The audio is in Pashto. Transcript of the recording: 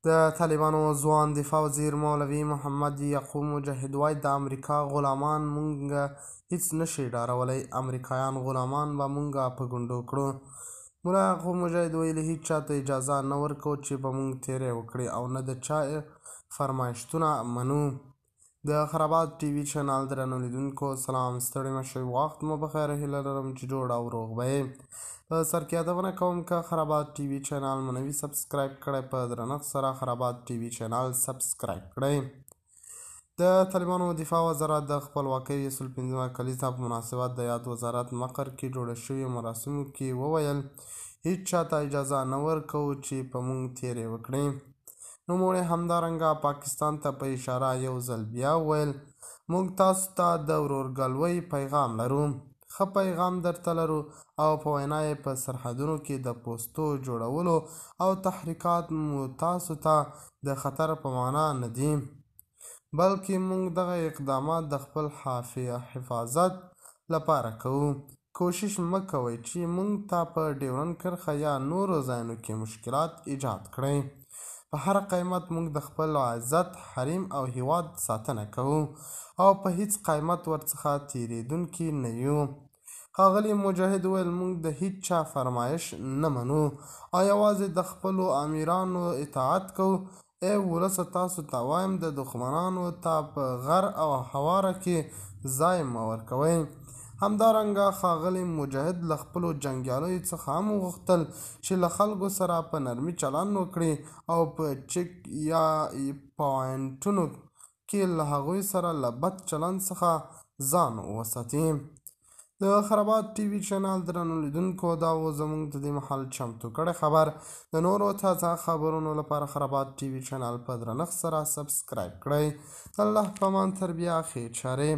د طالبانو ځوان دفاع وزیر مولوي محمد یعقوب مجاهد وایي د امریکا غلامان مونږ هیڅ نشي ډارولی، امریکایان غلامان به مونږ په ګونډو کړو. ملا یعقوب مجاهد ویلي هیڅ چاته اجازه نه ورکوو چې په مونږ تیری وکړي او نه د چا فرمایشتونه منو. د خرابات ټي وي چینل درنو لیدونکو سلام، ستړي مه شئ، وخت مو بخیر، هیله لرم چې جوړ او روغ به یې. په سر کې یادونه کوم که خرابات ټي وي چینل مو نوي سبسکرایب کړی، په درنښت سره خرابات ټي وي چینل سبسکرایب کړئ. د طالبانو دفاع وزارت د خپلواکۍ 15 کلیزه په مناسبت د یاد وزارت مقر کې جوړه شویو مراسمو کې وویل هیڅ چاته اجازه نه ورکوو چې په مونږ تیری وکړي. نوموړي همدارنګه پاکستان ته په اشاره یو ځل بیا وویل موږ تاسو ته د ورورګلوۍ پیغام لرو، ښه پیغام درته لرو او په وینا یې په سرحدونو کې د پوستو جوړولو او تحریکات مو تاسو ته د خطر په معنا نه دي، بلکې موږ دغه اقدامات د خپل حفاظت لپاره کوو. کوشش مه کوئ چې موږ ته په ډیورنډ کرښه یا نورو ځایونو کې مشکلات ایجاد کړئ. په هر قیمت موږ د خپل عزت، حریم او هیواد ساتنه کوو او په هیڅ قیمت ورڅخه تیریدونکي نه یو. ښاغلي مجاهد وویل موږ د هیڅ چا فرمایش نه منو او یوازې د خپلو امیرانو اطاعت کوو. ای ولسه، تاسو ته وایم د دښمنانو ته په غر او هواره کې ځای مه ورکوئ. همدارنګه ښاغلي مجاهد له خپلو جنګیالیو څخه هم وغوښتل چې له خلکو سره په نرمي چلند وکړي او په چیک یا پواینټونو کې له هغوی سره له بد چلند څخه ځان وساتي. د خرابات ټي وي چینل درنو لیدونکو دا و زموږ د دې مهال چمتو کړی خبر. د نورو تازه خبرونو لپاره خرابات ټي وي چینل په درنښت سره سبسکرایب کړئ. د الله په امان، تر بیا ښې چارې.